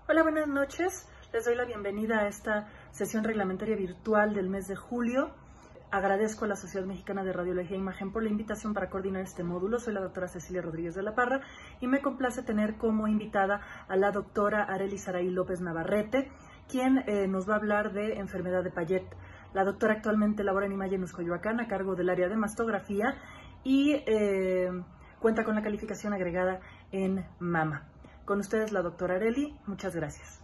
Hola, buenas noches. Les doy la bienvenida a esta sesión reglamentaria virtual del mes de julio. Agradezco a la Sociedad Mexicana de Radiología e Imagen por la invitación para coordinar este módulo. Soy la doctora Cecilia Rodríguez de la Parra y me complace tener como invitada a la doctora Arely Saraí López Navarrete, quien nos va a hablar de enfermedad de Payet. La doctora actualmente labora en Imagen Coyoacán a cargo del área de mastografía y cuenta con la calificación agregada en mama. Con ustedes la doctora Arely, muchas gracias.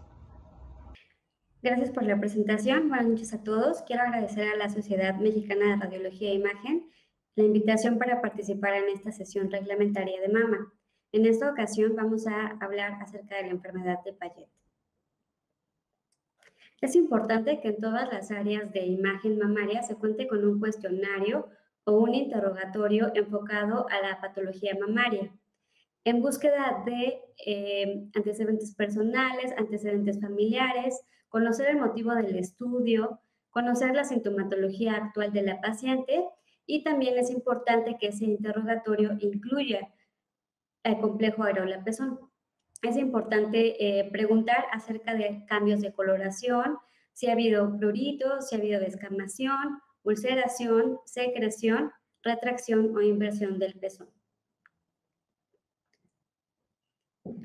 Gracias por la presentación. Buenas noches a todos. Quiero agradecer a la Sociedad Mexicana de Radiología e Imagen la invitación para participar en esta sesión reglamentaria de mama. En esta ocasión vamos a hablar acerca de la enfermedad de Payet. Es importante que en todas las áreas de imagen mamaria se cuente con un cuestionario o un interrogatorio enfocado a la patología mamaria, en búsqueda de antecedentes personales, antecedentes familiares, conocer el motivo del estudio, conocer la sintomatología actual de la paciente y también es importante que ese interrogatorio incluya el complejo areola-pezón. Es importante preguntar acerca de cambios de coloración, si ha habido pruritos, si ha habido descamación, ulceración, secreción, retracción o inversión del pezón.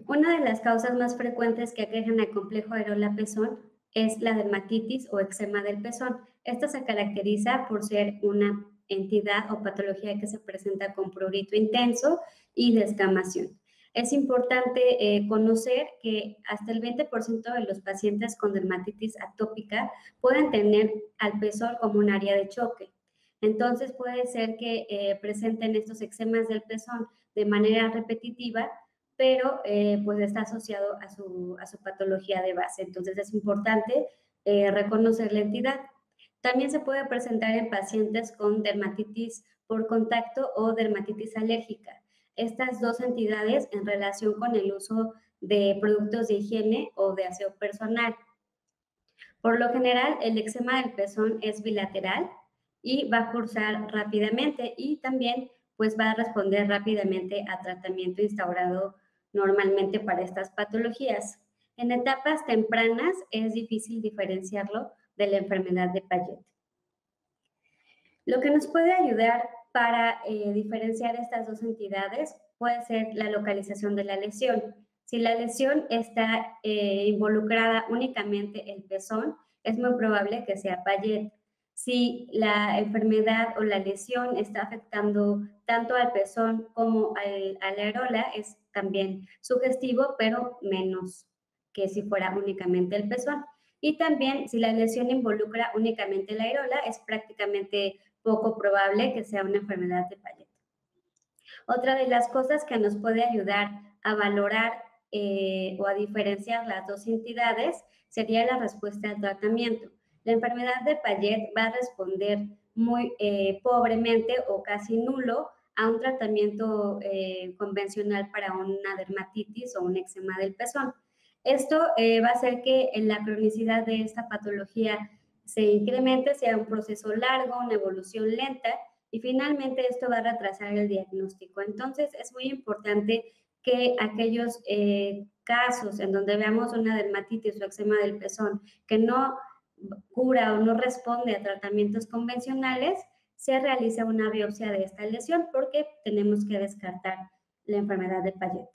Una de las causas más frecuentes que aquejan al complejo areola-pezón es la dermatitis o eczema del pezón. Esta se caracteriza por ser una entidad o patología que se presenta con prurito intenso y descamación. Es importante conocer que hasta el 20% de los pacientes con dermatitis atópica pueden tener al pezón como un área de choque. Entonces puede ser que presenten estos eczemas del pezón de manera repetitiva, pero pues está asociado a su patología de base. Entonces es importante reconocer la entidad. También se puede presentar en pacientes con dermatitis por contacto o dermatitis alérgica. Estas dos entidades en relación con el uso de productos de higiene o de aseo personal. Por lo general, el eczema del pezón es bilateral y va a cursar rápidamente y también pues va a responder rápidamente a tratamiento instaurado normalmente para estas patologías. En etapas tempranas es difícil diferenciarlo de la enfermedad de Payet. Lo que nos puede ayudar para diferenciar estas dos entidades puede ser la localización de la lesión. Si la lesión está involucrada únicamente el pezón, es muy probable que sea Payet. Si la enfermedad o la lesión está afectando tanto al pezón como a la areola, es también sugestivo, pero menos que si fuera únicamente el pezón. Y también, si la lesión involucra únicamente la areola, es prácticamente poco probable que sea una enfermedad de Payet. Otra de las cosas que nos puede ayudar a valorar o a diferenciar las dos entidades sería la respuesta al tratamiento. La enfermedad de Payet va a responder muy pobremente o casi nulo a un tratamiento convencional para una dermatitis o un eczema del pezón. Esto va a hacer que la cronicidad de esta patología se incremente, sea un proceso largo, una evolución lenta, y finalmente esto va a retrasar el diagnóstico. Entonces, es muy importante que aquellos casos en donde veamos una dermatitis o eczema del pezón que no cura o no responde a tratamientos convencionales, se realice una biopsia de esta lesión porque tenemos que descartar la enfermedad de Payet.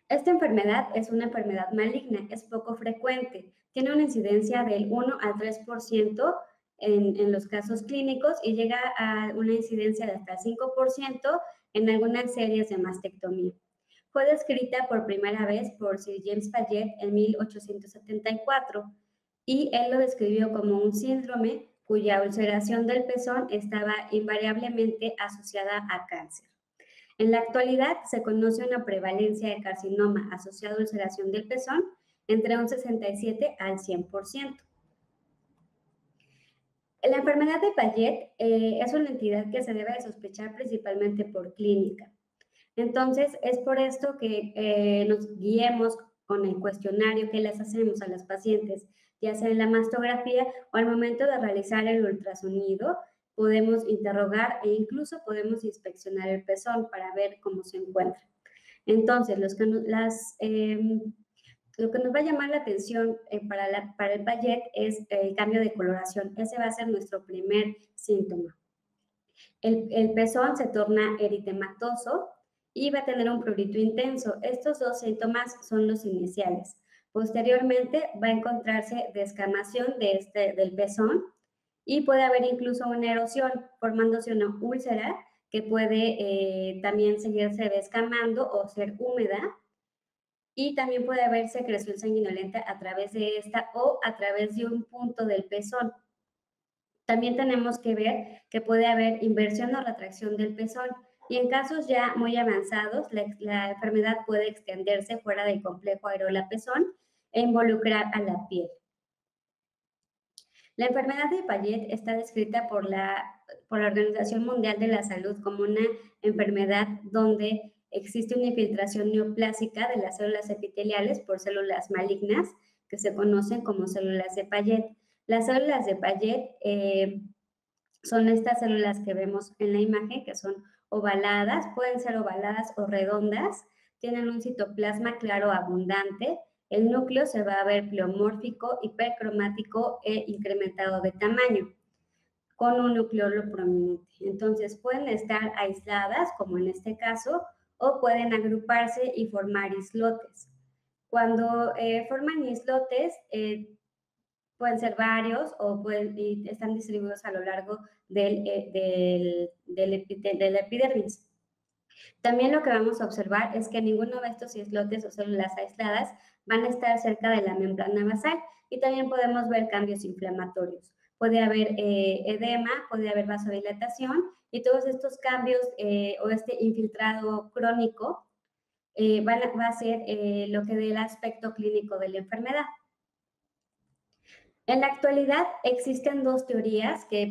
Esta enfermedad es una enfermedad maligna, es poco frecuente, tiene una incidencia del 1 al 3% en los casos clínicos y llega a una incidencia de hasta el 5% en algunas series de mastectomía. Fue descrita por primera vez por Sir James Payet en 1874 y él lo describió como un síndrome cuya ulceración del pezón estaba invariablemente asociada a cáncer. En la actualidad se conoce una prevalencia de carcinoma asociado a ulceración del pezón entre un 67 al 100%. La enfermedad de Payet es una entidad que se debe de sospechar principalmente por clínica. Entonces, es por esto que nos guiemos con el cuestionario que les hacemos a las pacientes, ya sea en la mastografía o al momento de realizar el ultrasonido, podemos interrogar e incluso podemos inspeccionar el pezón para ver cómo se encuentra. Entonces, Lo que nos va a llamar la atención para el Payet es el cambio de coloración. Ese va a ser nuestro primer síntoma. El pezón se torna eritematoso y va a tener un prurito intenso. Estos dos síntomas son los iniciales. Posteriormente va a encontrarse descamación del pezón y puede haber incluso una erosión formándose una úlcera que puede también seguirse descamando o ser húmeda, y también puede haber secreción sanguinolenta a través de esta o a través de un punto del pezón. También tenemos que ver que puede haber inversión o retracción del pezón, y en casos ya muy avanzados, la enfermedad puede extenderse fuera del complejo areola-pezón e involucrar a la piel. La enfermedad de Payet está descrita por la Organización Mundial de la Salud como una enfermedad donde existe una infiltración neoplásica de las células epiteliales por células malignas que se conocen como células de Payet. Las células de Payet son estas células que vemos en la imagen, que son ovaladas, pueden ser ovaladas o redondas, tienen un citoplasma claro abundante, el núcleo se va a ver pleomórfico, hipercromático e incrementado de tamaño, con un nucleolo prominente. Entonces pueden estar aisladas, como en este caso, o pueden agruparse y formar islotes. Cuando forman islotes, pueden ser varios o están distribuidos a lo largo de la epidermis. También lo que vamos a observar es que ninguno de estos islotes o células aisladas van a estar cerca de la membrana basal, y también podemos ver cambios inflamatorios. Puede haber edema, puede haber vasodilatación, y todos estos cambios o este infiltrado crónico va a ser lo que dé el aspecto clínico de la enfermedad. En la actualidad existen dos teorías que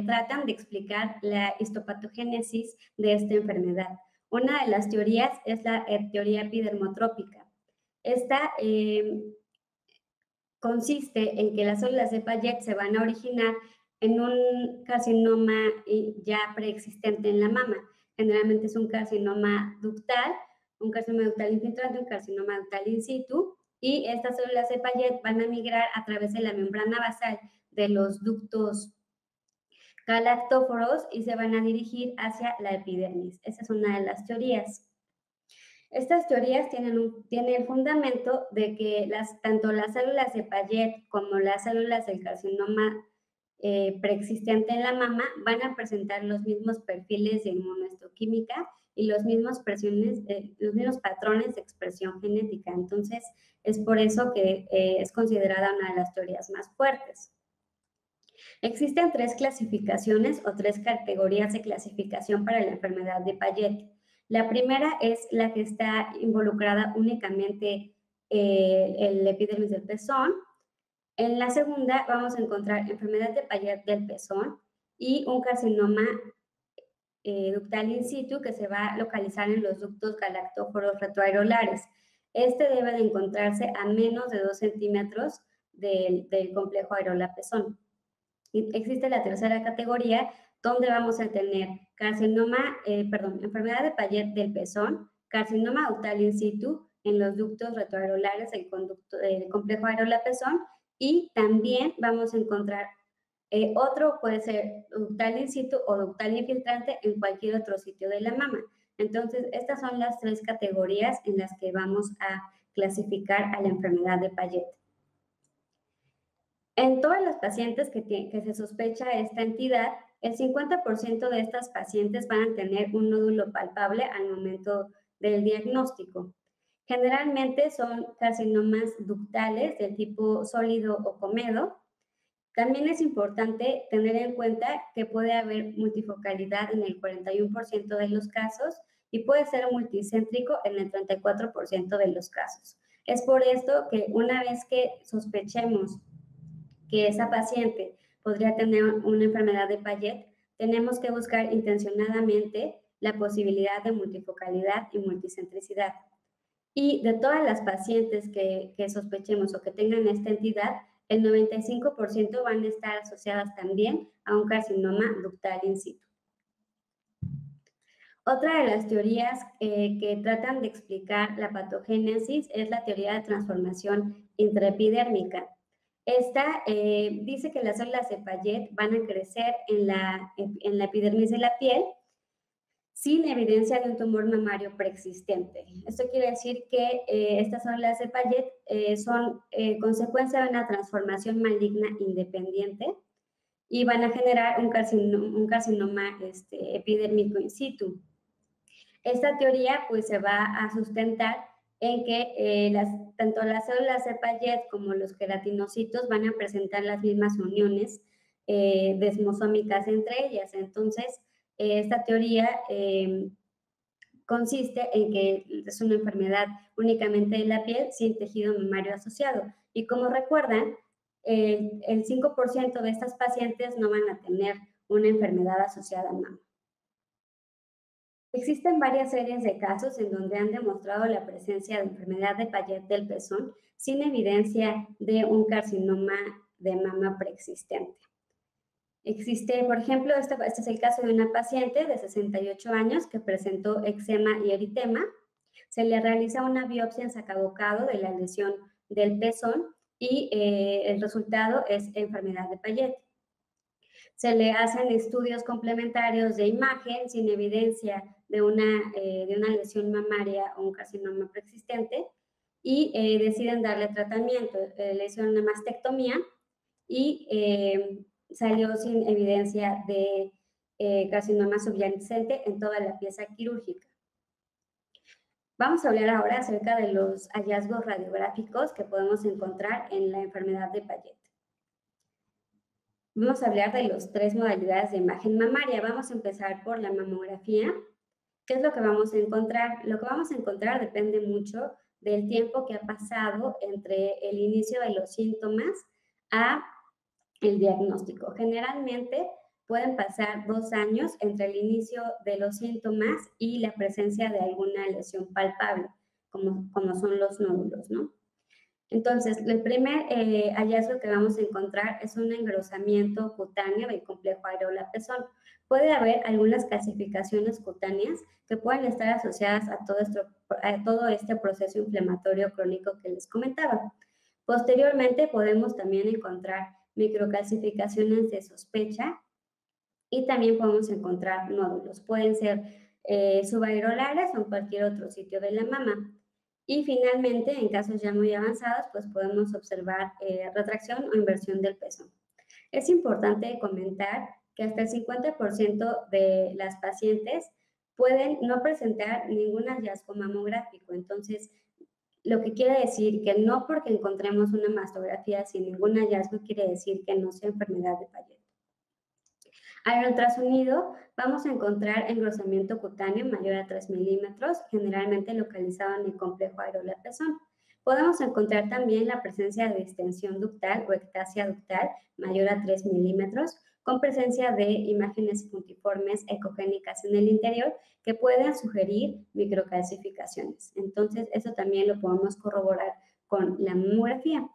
tratan de explicar la histopatogénesis de esta enfermedad. Una de las teorías es la teoría epidermotrópica. Esta consiste en que las células de Payet se van a originar en un carcinoma ya preexistente en la mama. Generalmente es un carcinoma ductal infiltrante, un carcinoma ductal in situ, y estas células de Payet van a migrar a través de la membrana basal de los ductos galactóforos y se van a dirigir hacia la epidermis. Esa es una de las teorías. Estas teorías tienen el fundamento de que tanto las células de Payet como las células del carcinoma preexistente en la mama van a presentar los mismos perfiles de inmunohistoquímica y los mismos patrones de expresión genética. Entonces, es por eso que es considerada una de las teorías más fuertes. Existen tres clasificaciones o tres categorías de clasificación para la enfermedad de Payet. La primera es la que está involucrada únicamente el epidermis del pezón. En la segunda vamos a encontrar enfermedad de Payet del pezón y un carcinoma ductal in situ que se va a localizar en los ductos galactóforos retroareolares. Este debe de encontrarse a menos de 2 centímetros del complejo areola-pezón. Existe la tercera categoría, donde vamos a tener enfermedad de Payet del pezón, carcinoma ductal in situ en los ductos retroareolares del complejo areola-pezón, y también vamos a encontrar otro, puede ser ductal in situ o ductal infiltrante en cualquier otro sitio de la mama. Entonces, estas son las tres categorías en las que vamos a clasificar a la enfermedad de Payet. En todas las pacientes que se sospecha esta entidad, el 50% de estas pacientes van a tener un nódulo palpable al momento del diagnóstico. Generalmente son carcinomas ductales de tipo sólido o comedo. También es importante tener en cuenta que puede haber multifocalidad en el 41% de los casos y puede ser multicéntrico en el 34% de los casos. Es por esto que una vez que sospechemos que esa paciente podría tener una enfermedad de Payet, tenemos que buscar intencionadamente la posibilidad de multifocalidad y multicentricidad. Y de todas las pacientes que sospechemos o que tengan esta entidad, el 95% van a estar asociadas también a un carcinoma ductal in situ. Otra de las teorías que tratan de explicar la patogénesis es la teoría de transformación intraepidérmica. Esta dice que las células de Payet van a crecer en la epidermis de la piel sin evidencia de un tumor mamario preexistente. Esto quiere decir que estas células de Payet son consecuencia de una transformación maligna independiente y van a generar un carcinoma epidérmico in situ. Esta teoría pues se va a sustentar en que tanto las células de Payet como los queratinocitos van a presentar las mismas uniones desmosómicas entre ellas. Entonces, esta teoría consiste en que es una enfermedad únicamente de la piel sin tejido mamario asociado. Y como recuerdan, el 5% de estas pacientes no van a tener una enfermedad asociada a mama. Existen varias series de casos en donde han demostrado la presencia de enfermedad de Payet del pezón sin evidencia de un carcinoma de mama preexistente. Existe, por ejemplo, este es el caso de una paciente de 68 años que presentó eczema y eritema. Se le realiza una biopsia en sacabocado de la lesión del pezón y el resultado es enfermedad de Payet. Se le hacen estudios complementarios de imagen sin evidencia de una lesión mamaria o un carcinoma preexistente y deciden darle tratamiento. Le hicieron una mastectomía y salió sin evidencia de carcinoma subyacente en toda la pieza quirúrgica. Vamos a hablar ahora acerca de los hallazgos radiográficos que podemos encontrar en la enfermedad de Payet. Vamos a hablar de las 3 modalidades de imagen mamaria. Vamos a empezar por la mamografía. ¿Qué es lo que vamos a encontrar? Lo que vamos a encontrar depende mucho del tiempo que ha pasado entre el inicio de los síntomas a el diagnóstico. Generalmente pueden pasar 2 años entre el inicio de los síntomas y la presencia de alguna lesión palpable, como son los nódulos, ¿no? Entonces, el primer hallazgo que vamos a encontrar es un engrosamiento cutáneo del complejo areola-pezón. Puede haber algunas calcificaciones cutáneas que pueden estar asociadas a todo este proceso inflamatorio crónico que les comentaba. Posteriormente, podemos también encontrar microcalcificaciones de sospecha y también podemos encontrar nódulos. Pueden ser subareolares o en cualquier otro sitio de la mama. Y finalmente, en casos ya muy avanzados, pues podemos observar retracción o inversión del pezón. Es importante comentar que hasta el 50% de las pacientes pueden no presentar ningún hallazgo mamográfico. Entonces, lo que quiere decir que no porque encontremos una mastografía sin ningún hallazgo quiere decir que no sea enfermedad de Payet. Al ultrasonido vamos a encontrar engrosamiento cutáneo mayor a 3 milímetros, generalmente localizado en el complejo areola-pezón. Podemos encontrar también la presencia de distensión ductal o ectasia ductal mayor a 3 milímetros, con presencia de imágenes puntiformes ecogénicas en el interior que pueden sugerir microcalcificaciones. Entonces, eso también lo podemos corroborar con la mamografía.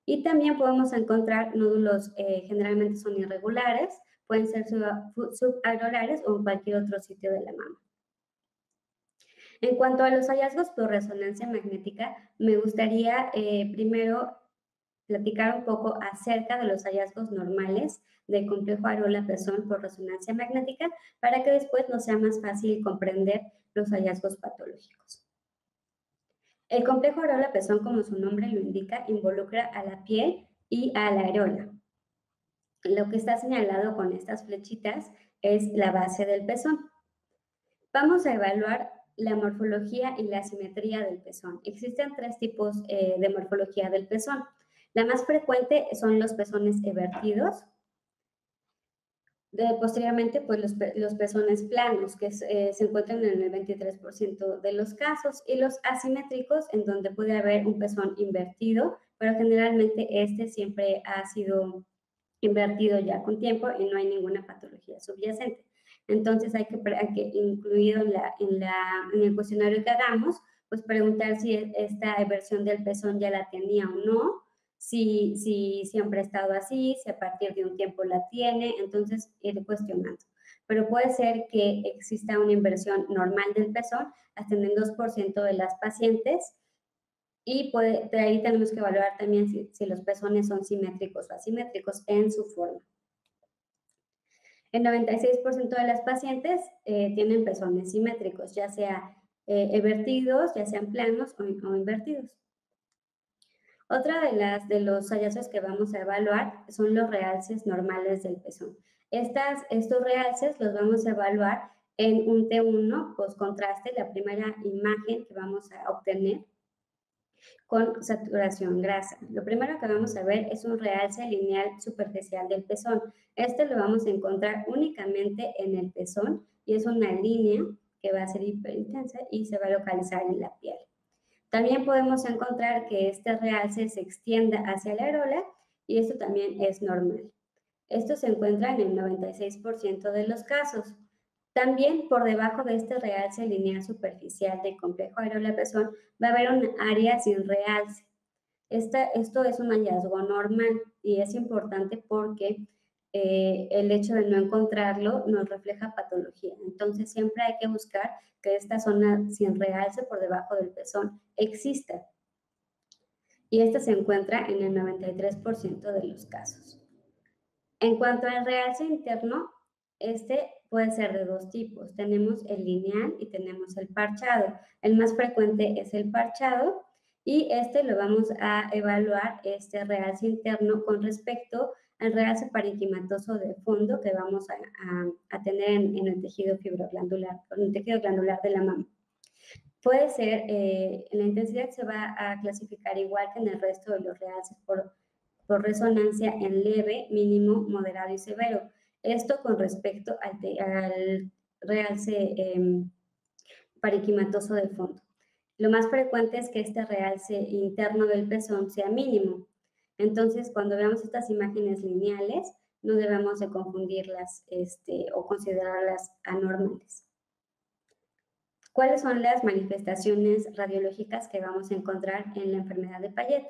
Y también podemos encontrar nódulos, generalmente son irregulares, pueden ser subareolares o en cualquier otro sitio de la mama. En cuanto a los hallazgos por resonancia magnética, me gustaría primero platicar un poco acerca de los hallazgos normales del complejo areola-pezón por resonancia magnética para que después nos sea más fácil comprender los hallazgos patológicos. El complejo areola-pezón, como su nombre lo indica, involucra a la piel y a la areola. Lo que está señalado con estas flechitas es la base del pezón. Vamos a evaluar la morfología y la simetría del pezón. Existen 3 tipos de morfología del pezón. La más frecuente son los pezones evertidos. Posteriormente, pues los pezones planos, que se encuentran en el 23% de los casos, y los asimétricos, en donde puede haber un pezón invertido, pero generalmente este siempre ha sido invertido ya con tiempo y no hay ninguna patología subyacente. Entonces hay que incluido en el cuestionario que hagamos, pues preguntar si esta eversión del pezón ya la tenía o no, si siempre ha estado así, si a partir de un tiempo la tiene, entonces ir cuestionando. pero puede ser que exista una inversión normal del pezón hasta en el 2% de las pacientes, y de ahí tenemos que evaluar también si los pezones son simétricos o asimétricos en su forma. El 96% de las pacientes tienen pezones simétricos, ya sea evertidos, ya sean planos o invertidos. Otra de los hallazgos que vamos a evaluar son los realces normales del pezón. Estos realces los vamos a evaluar en un T1 post-contraste, la primera imagen que vamos a obtener con saturación grasa. Lo primero que vamos a ver es un realce lineal superficial del pezón. Este lo vamos a encontrar únicamente en el pezón y es una línea que va a ser hiperintensa y se va a localizar en la piel. También podemos encontrar que este realce se extienda hacia la areola y esto también es normal. Esto se encuentra en el 96% de los casos. También por debajo de este realce lineal superficial del complejo areola-pezón va a haber un área sin realce. Esto es un hallazgo normal y es importante porque el hecho de no encontrarlo nos refleja patología. Entonces siempre hay que buscar que esta zona sin realce por debajo del pezón exista. Y esta se encuentra en el 93% de los casos. En cuanto al realce interno, este puede ser de dos tipos. Tenemos el lineal y tenemos el parchado. El más frecuente es el parchado y este lo vamos a evaluar, este realce interno, con respecto al realce parenquimatoso de fondo que vamos a tener en el tejido fibroglandular, en el tejido glandular de la mama. Puede ser, la intensidad se va a clasificar igual que en el resto de los realces por resonancia en leve, mínimo, moderado y severo. Esto con respecto al realce parenquimatoso de fondo. Lo más frecuente es que este realce interno del pezón sea mínimo. Entonces, cuando veamos estas imágenes lineales, no debemos de confundirlas o considerarlas anormales. ¿Cuáles son las manifestaciones radiológicas que vamos a encontrar en la enfermedad de Payet?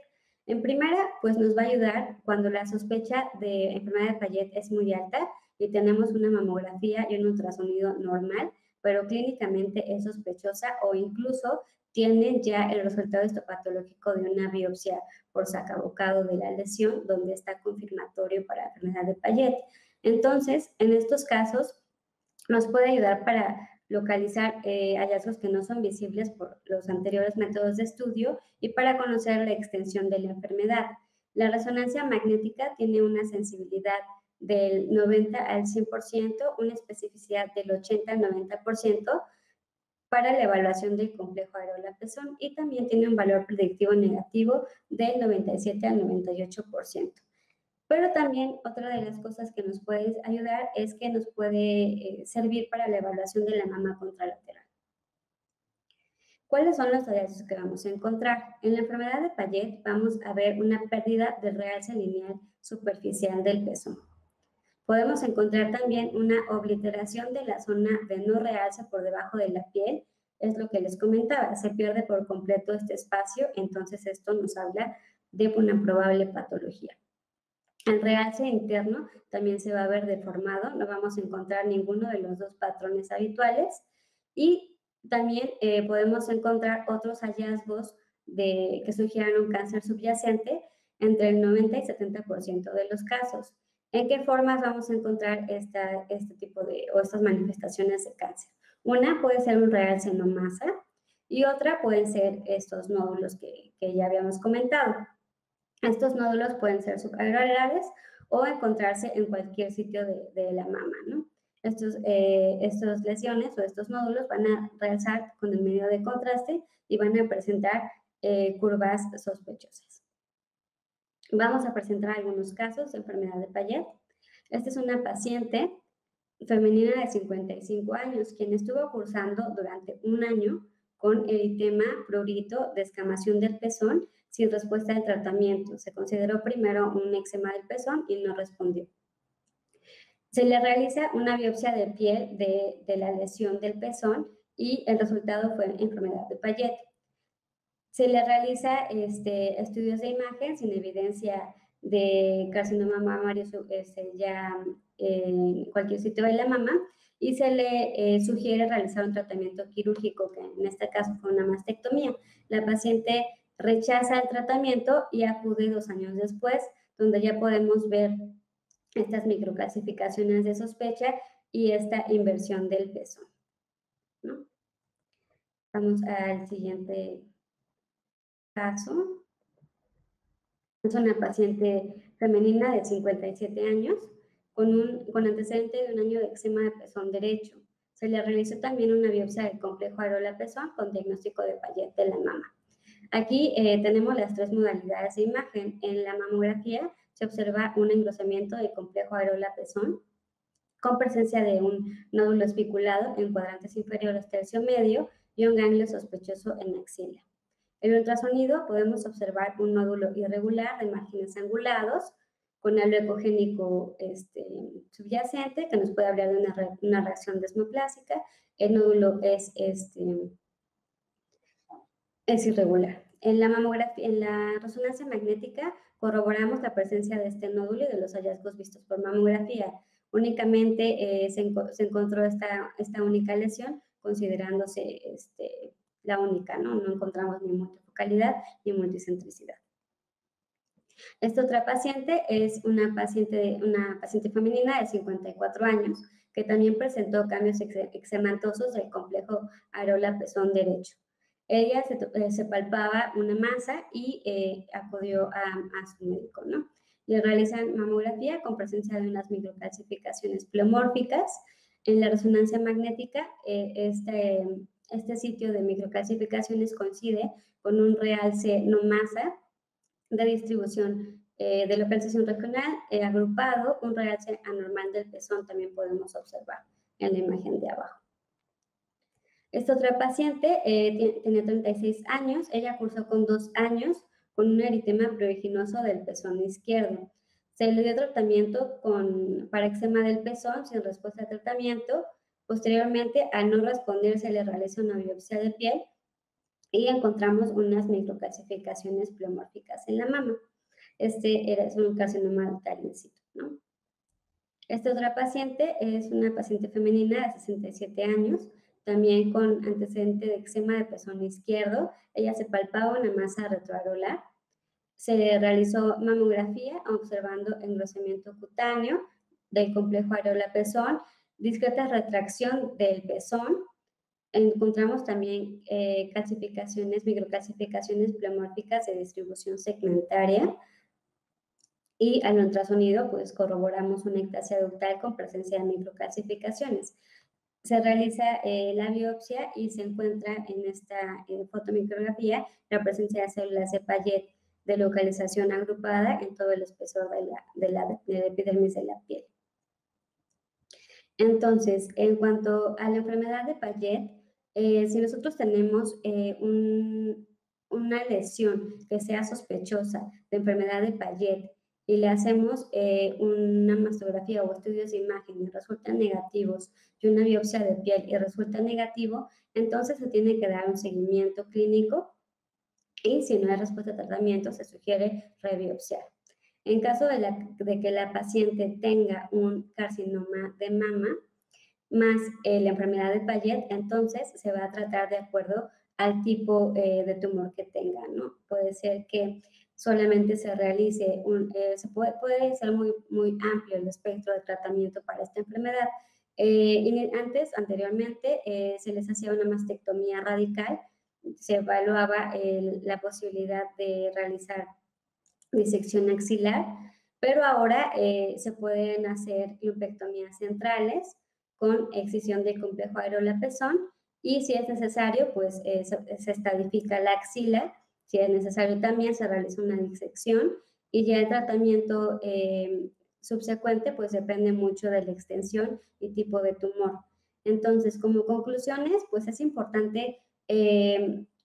En primera, pues nos va a ayudar cuando la sospecha de enfermedad de Payet es muy alta y tenemos una mamografía y un ultrasonido normal, pero clínicamente es sospechosa o incluso tiene ya el resultado histopatológico de una biopsia por sacabocado de la lesión, donde está confirmatorio para la enfermedad de Payet. Entonces, en estos casos, nos puede ayudar para localizar hallazgos que no son visibles por los anteriores métodos de estudio y para conocer la extensión de la enfermedad. La resonancia magnética tiene una sensibilidad del 90 al 100%, una especificidad del 80 al 90% para la evaluación del complejo areola-pezón y también tiene un valor predictivo negativo del 97 al 98%. Pero también otra de las cosas que nos puede ayudar es que nos puede servir para la evaluación de la mama contralateral. ¿Cuáles son los hallazgos que vamos a encontrar? En la enfermedad de Payet vamos a ver una pérdida del realce lineal superficial del pezón. Podemos encontrar también una obliteración de la zona de no realce por debajo de la piel. Es lo que les comentaba, se pierde por completo este espacio, entonces esto nos habla de una probable patología. El realce interno también se va a ver deformado, no vamos a encontrar ninguno de los dos patrones habituales y también podemos encontrar otros hallazgos que sugieran un cáncer subyacente entre el 90 y 70% de los casos. ¿En qué formas vamos a encontrar este tipo o estas manifestaciones de cáncer? Una puede ser un realce no masa y otra pueden ser estos nódulos que ya habíamos comentado. Estos nódulos pueden ser subarariales o encontrarse en cualquier sitio de la mama, ¿no? Estas lesiones o estos nódulos van a realzar con el medio de contraste y van a presentar curvas sospechosas. Vamos a presentar algunos casos de enfermedad de Payet. Esta es una paciente femenina de 55 años, quien estuvo cursando durante un año con eritema, prurito, descamación del pezón, sin respuesta al tratamiento. Se consideró primero un eczema del pezón y no respondió. Se le realiza una biopsia de piel de la lesión del pezón y el resultado fue enfermedad de Payet. Se le realiza estudios de imagen sin evidencia de carcinoma mamario ya en cualquier sitio de la mama y se le sugiere realizar un tratamiento quirúrgico, que en este caso fue una mastectomía. La paciente rechaza el tratamiento y acude 2 años después, donde ya podemos ver estas microclasificaciones de sospecha y esta inversión del pezón, ¿no? Vamos al siguiente caso. Es una paciente femenina de 57 años con antecedente de 1 año de eczema de pezón derecho. Se le realizó también una biopsia del complejo areola-pezón con diagnóstico de Payet de la mama. Aquí tenemos las 3 modalidades de imagen. En la mamografía se observa un engrosamiento del complejo areola-pezón con presencia de un nódulo especulado en cuadrantes inferiores tercio medio y un ganglio sospechoso en axila. En el ultrasonido podemos observar un nódulo irregular de márgenes angulados con halo ecogénico subyacente que nos puede hablar de una reacción desmoplásica. El nódulo es irregular. En la mamografía, en la resonancia magnética, corroboramos la presencia de este nódulo y de los hallazgos vistos por mamografía. Únicamente se encontró esta única lesión, considerándose la única, ¿no? No encontramos ni multifocalidad ni multicentricidad. Esta otra paciente es una paciente femenina de 54 años que también presentó cambios eczemantosos del complejo areola-pezón derecho. Ella se palpaba una masa y acudió a su médico, ¿no? Le realizan mamografía con presencia de unas microcalcificaciones pleomórficas. En la resonancia magnética, este sitio de microcalcificaciones coincide con un realce no masa de distribución de localización regional agrupado, un realce anormal del pezón también podemos observar en la imagen de abajo. Esta otra paciente tiene 36 años, ella cursó con 2 años con un eritema pruriginoso del pezón izquierdo. Se le dio tratamiento para eczema del pezón sin respuesta al tratamiento. Posteriormente, al no responder, se le realiza una biopsia de piel y encontramos unas microcalcificaciones pleomórficas en la mama. Es un carcinoma ductal in situ, ¿no? Esta otra paciente es una paciente femenina de 67 años, también con antecedente de eczema de pezón izquierdo. Ella se palpaba una masa retroareolar. Se le realizó mamografía observando engrosamiento cutáneo del complejo areola-pezón, discreta retracción del pezón. Encontramos también microcalcificaciones pleomórficas de distribución segmentaria. Y al ultrasonido, pues corroboramos una ectasia ductal con presencia de microcalcificaciones. Se realiza la biopsia y se encuentra en esta fotomicrografía la presencia de células de Payet de localización agrupada en todo el espesor de la epidermis de la piel. Entonces, en cuanto a la enfermedad de Payet, si nosotros tenemos una lesión que sea sospechosa de enfermedad de Payet y le hacemos una mastografía o estudios de imagen y resultan negativos y una biopsia de piel y resulta negativo, entonces se tiene que dar un seguimiento clínico y si no hay respuesta a tratamiento se sugiere rebiopsiar. En caso de que la paciente tenga un carcinoma de mama más la enfermedad de Payet, entonces se va a tratar de acuerdo al tipo de tumor que tenga, ¿no? Puede ser que solamente se realice puede ser muy amplio el espectro de tratamiento para esta enfermedad. Anteriormente, se les hacía una mastectomía radical, se evaluaba la posibilidad de realizar disección axilar, pero ahora se pueden hacer lumpectomías centrales con excisión del complejo areola-pezón y si es necesario, pues se estadifica la axila. Si es necesario también se realiza una disección y ya el tratamiento subsecuente pues depende mucho de la extensión y tipo de tumor. Entonces, como conclusiones, pues es importante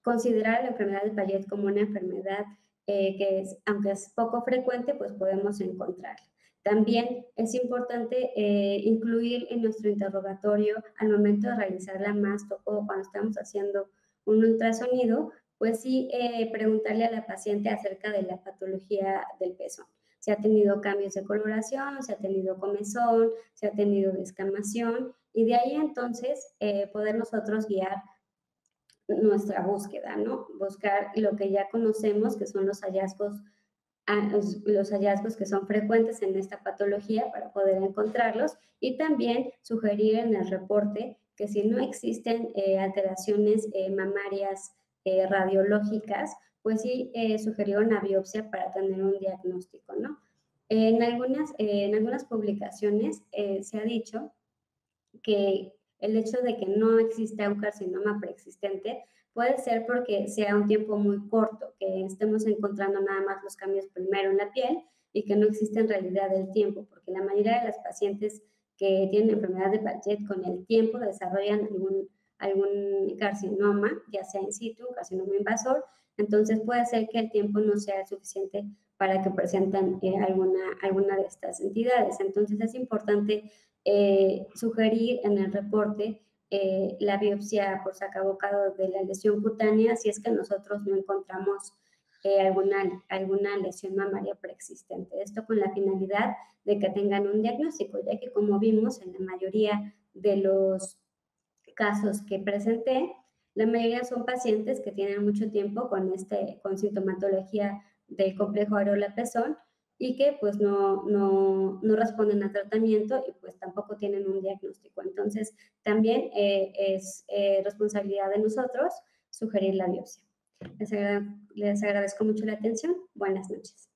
considerar la enfermedad de Payet como una enfermedad que aunque es poco frecuente, pues podemos encontrarla. También es importante incluir en nuestro interrogatorio al momento de realizar la masto o cuando estamos haciendo un ultrasonido, pues sí preguntarle a la paciente acerca de la patología del pezón. Si ha tenido cambios de coloración, si ha tenido comezón, si ha tenido descamación Y de ahí entonces poder nosotros guiar nuestra búsqueda, ¿no? Buscar lo que ya conocemos, que son los hallazgos que son frecuentes en esta patología para poder encontrarlos y también sugerir en el reporte que si no existen alteraciones mamarias radiológicas, pues sí sugerir una biopsia para tener un diagnóstico, ¿no? En algunas publicaciones se ha dicho que el hecho de que no exista un carcinoma preexistente puede ser porque sea un tiempo muy corto, que estemos encontrando nada más los cambios primero en la piel y que no existe en realidad el tiempo, porque la mayoría de las pacientes que tienen enfermedad de Paget con el tiempo desarrollan algún carcinoma, ya sea in situ, carcinoma invasor, entonces puede ser que el tiempo no sea suficiente para que presenten alguna de estas entidades. Entonces es importante sugerir en el reporte la biopsia por sacabocado de la lesión cutánea si es que nosotros no encontramos alguna lesión mamaria preexistente. Esto con la finalidad de que tengan un diagnóstico, ya que como vimos en la mayoría de los casos que presenté, la mayoría son pacientes que tienen mucho tiempo con sintomatología del complejo areola-pezón y que pues no responden a tratamiento y pues tampoco tienen un diagnóstico. Entonces, también es responsabilidad de nosotros sugerir la biopsia. Les agradezco mucho la atención. Buenas noches.